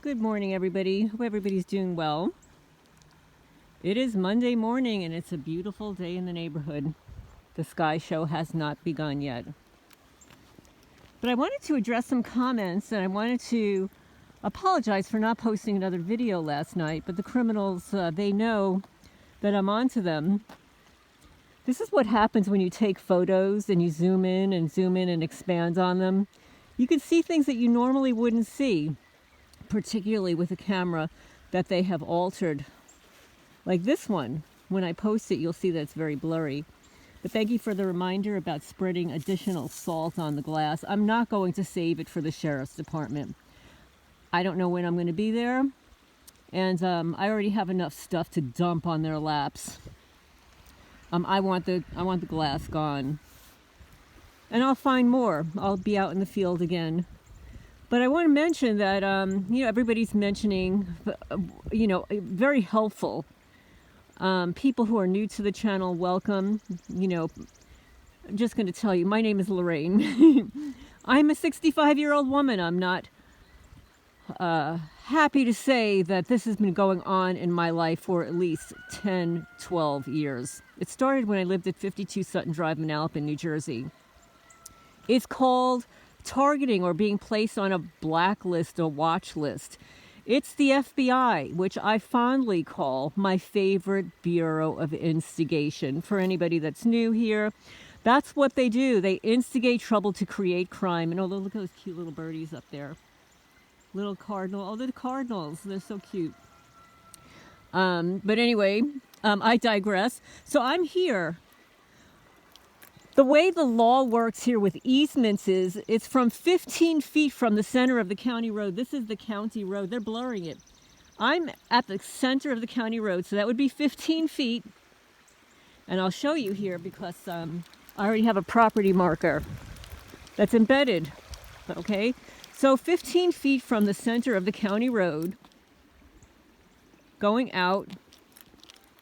Good morning, everybody. Hope everybody's doing well. It is Monday morning and it's a beautiful day in the neighborhood. The sky show has not begun yet. But I wanted to address some comments and I wanted to apologize for not posting another video last night, but the criminals, they know that I'm onto them. This is what happens when you take photos and you zoom in and expand on them. You can see things that you normally wouldn't see, particularly with a camera that they have altered. Like this one, when I post it, you'll see that it's very blurry. But thank you for the reminder about spreading additional salt on the glass. I'm not going to save it for the sheriff's department. I don't know when I'm going to be there, and I already have enough stuff to dump on their laps. I want the glass gone, and I'll find more. I'll be out in the field again. But I want to mention that, everybody's mentioning, very helpful. People who are new to the channel, welcome. I'm just going to tell you, my name is Lorraine. I'm a 65-year-old woman. I'm not happy to say that this has been going on in my life for at least 10, 12 years. It started when I lived at 52 Sutton Drive, Manalapan, New Jersey. It's called targeting or being placed on a blacklist or watch list. It's the FBI, which I fondly call my favorite bureau of instigation. For anybody that's new here, that's what they do. They instigate trouble to create crime. And look at those cute little birdies up there. Little cardinal. Oh, they're the cardinals. They're so cute. But anyway, I digress. So I'm here. The way the law works here with easements is it's from 15 feet from the center of the county road. This is the county road. They're blurring it. I'm at the center of the county road, so that would be 15 feet. And I'll show you here because I already have a property marker that's embedded. Okay? So 15 feet from the center of the county road, going out,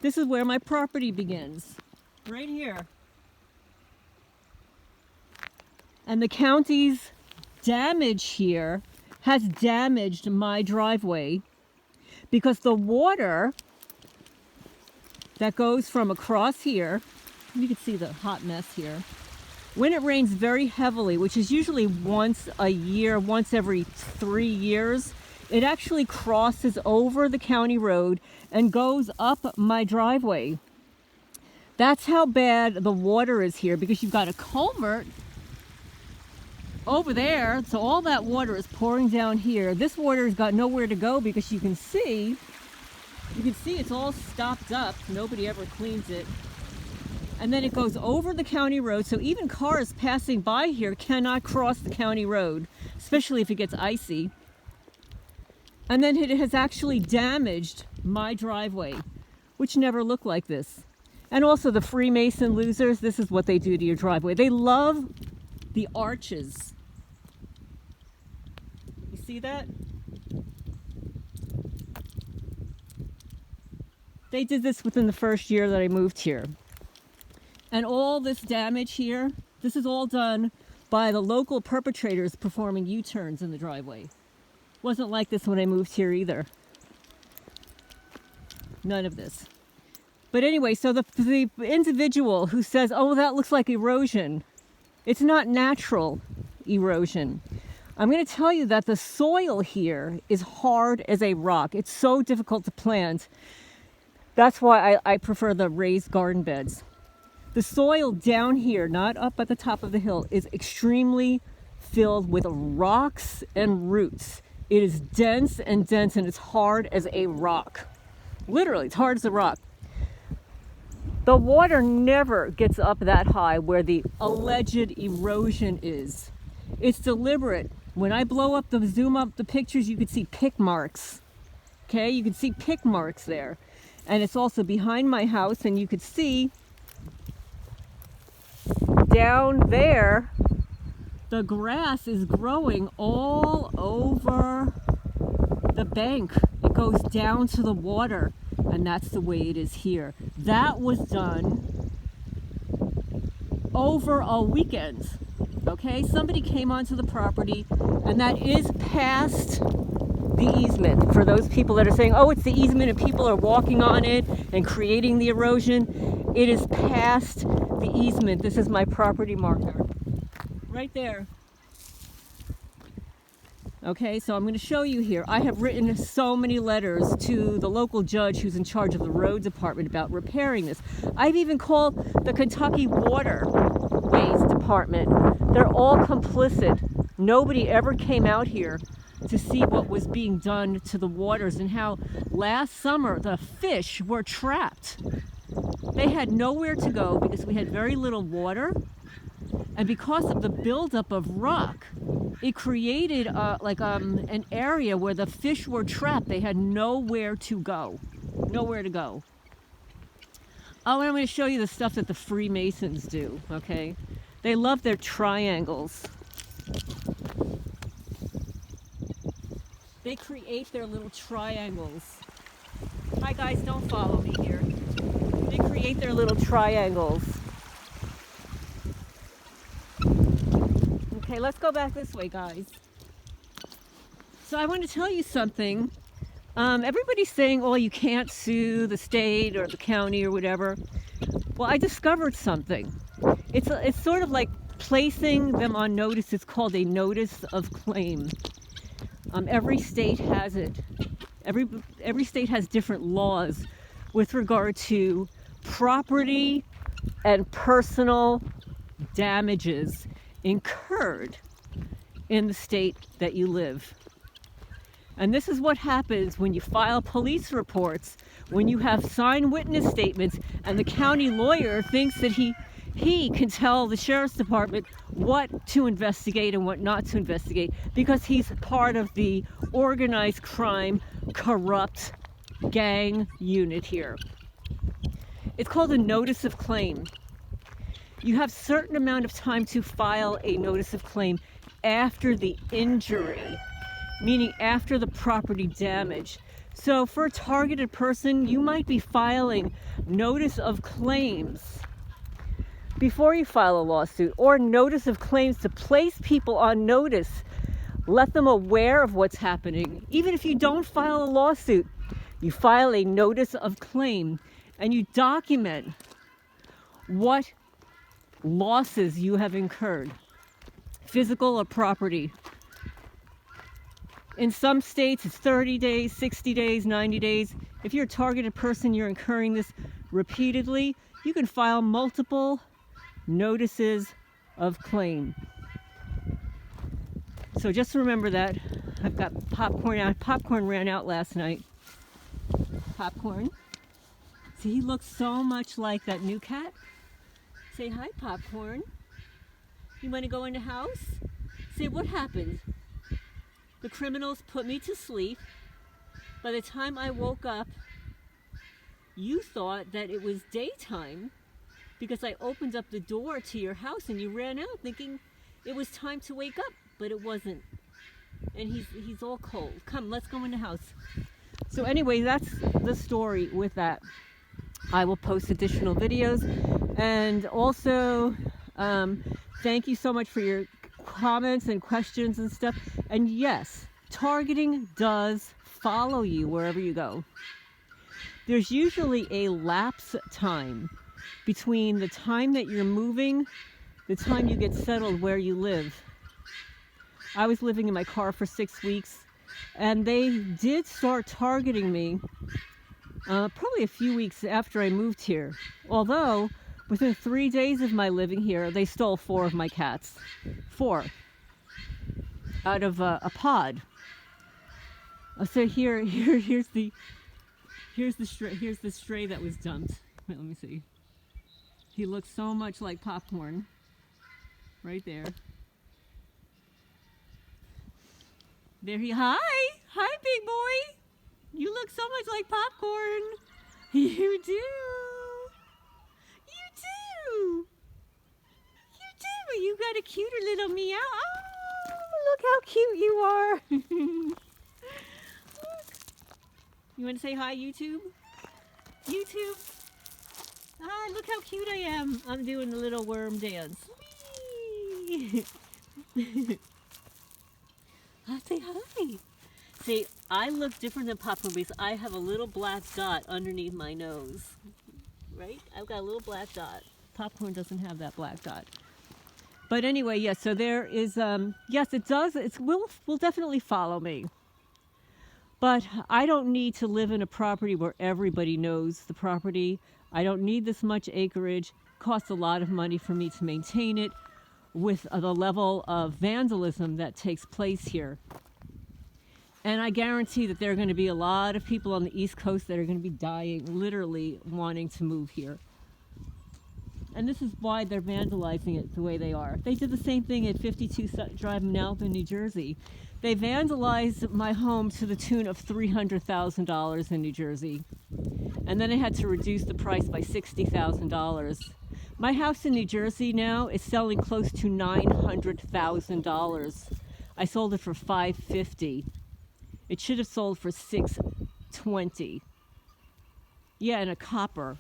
this is where my property begins. Right here. And the county's damage here has damaged my driveway because the water that goes from across here, you can see the hot mess here, when it rains very heavily, which is usually once a year, once every 3 years, it actually crosses over the county road and goes up my driveway. That's how bad the water is here because you've got a culvert over there, so all that water is pouring down here. This water has got nowhere to go because you can see it's all stopped up. Nobody ever cleans it. And then it goes over the county road, so even cars passing by here cannot cross the county road, especially if it gets icy. And then it has actually damaged my driveway, which never looked like this. And also the Freemason losers, this is what they do to your driveway. They love the arches. You see that? They did this within the first year that I moved here. And all this damage here, this is all done by the local perpetrators performing U-turns in the driveway. Wasn't like this when I moved here either. None of this. But anyway, so the individual who says, oh, that looks like erosion, it's not natural erosion. I'm going to tell you that the soil here is hard as a rock. It's so difficult to plant. That's why I prefer the raised garden beds. The soil down here, not up at the top of the hill, is extremely filled with rocks and roots. It is dense and it's hard as a rock. Literally, it's hard as a rock. The water never gets up that high where the alleged erosion is. It's deliberate. When I zoom up the pictures, you can see pick marks. Okay, you can see pick marks there. And it's also behind my house, and you could see down there, the grass is growing all over the bank. It goes down to the water. And that's the way it is here. That was done over a weekend. Okay, somebody came onto the property, and that is past the easement. For those people that are saying, oh, it's the easement and people are walking on it and creating the erosion, it is past the easement. This is my property marker. Right there. Okay, so I'm going to show you here. I have written so many letters to the local judge who's in charge of the road department about repairing this. I've even called the Kentucky Waterways Department. They're all complicit. Nobody ever came out here to see what was being done to the waters and how last summer the fish were trapped. They had nowhere to go because we had very little water. And because of the buildup of rock, it created an area where the fish were trapped. They had nowhere to go. Nowhere to go. Oh, and I'm going to show you the stuff that the Freemasons do, okay? They love their triangles. They create their little triangles. Hi guys, don't follow me here. They create their little triangles. Okay, let's go back this way, guys. So I want to tell you something. Everybody's saying, oh, you can't sue the state or the county or whatever. Well, I discovered something. It's sort of like placing them on notice. It's called a notice of claim. Every state has it. Every state has different laws with regard to property and personal damages incurred in the state that you live. And this is what happens when you file police reports, when you have signed witness statements, and the county lawyer thinks that he can tell the sheriff's department what to investigate and what not to investigate because he's part of the organized crime, corrupt gang unit here. It's called a notice of claim. You have a certain amount of time to file a notice of claim after the injury, meaning after the property damage. So for a targeted person, you might be filing notice of claims before you file a lawsuit, or notice of claims to place people on notice, let them aware of what's happening. Even if you don't file a lawsuit, you file a notice of claim and you document what losses you have incurred, physical or property. In some states, it's 30 days, 60 days, 90 days. If you're a targeted person, you're incurring this repeatedly, you can file multiple notices of claim. So just remember that. I've got popcorn out. Popcorn ran out last night. Popcorn. See, he looks so much like that new cat. Say hi, Popcorn. You want to go in the house? Say, what happened? The criminals put me to sleep. By the time I woke up, you thought that it was daytime because I opened up the door to your house and you ran out thinking it was time to wake up, but it wasn't. And he's all cold. Come, let's go in the house. So anyway, that's the story with that. I will post additional videos. And also, thank you so much for your comments and questions and stuff. And yes, targeting does follow you wherever you go. There's usually a lapse time between the time that you're moving, the time you get settled where you live. I was living in my car for 6 weeks, and they did start targeting me probably a few weeks after I moved here. Although, within 3 days of my living here, they stole 4 of my cats. 4. Out of a pod. So here's the stray that was dumped. Wait, let me see. He looks so much like Popcorn. Right there. There he, hi, big boy. You look so much like Popcorn. You do. You do. You do. You got a cuter little meow. Oh, look how cute you are. You want to say hi, YouTube? YouTube. Hi, look how cute I am. I'm doing the little worm dance. Whee! Say hi. See, I look different than popcorn because I have a little black dot underneath my nose. Right? I've got a little black dot. Popcorn doesn't have that black dot. But anyway, yes, so there is, yes, it does. It will definitely follow me. But I don't need to live in a property where everybody knows the property. I don't need this much acreage. It costs a lot of money for me to maintain it with the level of vandalism that takes place here. And I guarantee that there are going to be a lot of people on the East Coast that are going to be dying, literally wanting to move here. And this is why they're vandalizing it the way they are. They did the same thing at 52 Drive in Alvin, New Jersey. They vandalized my home to the tune of $300,000 in New Jersey. And then I had to reduce the price by $60,000. My house in New Jersey now is selling close to $900,000. I sold it for $550. It should have sold for $620. Yeah, and a copper.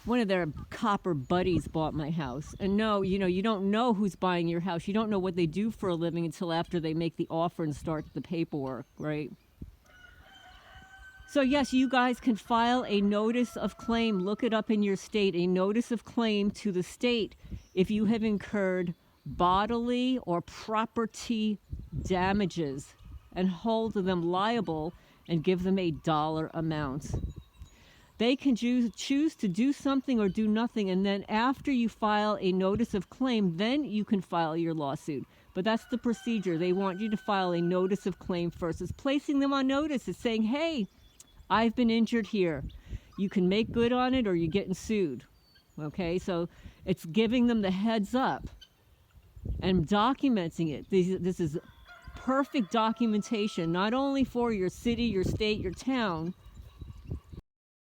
One of their copper buddies bought my house. And no, you don't know who's buying your house. You don't know what they do for a living until after they make the offer and start the paperwork, right? So yes, you guys can file a notice of claim. Look it up in your state. A notice of claim to the state if you have incurred bodily or property damages, and hold them liable and give them a dollar amount. They can choose to do something or do nothing, and then after you file a notice of claim, then you can file your lawsuit. But that's the procedure. They want you to file a notice of claim first. It's placing them on notice. It's saying, hey, I've been injured here. You can make good on it or you're getting sued. Okay, so it's giving them the heads up and documenting it. This is perfect documentation, not only for your city, your state, your town,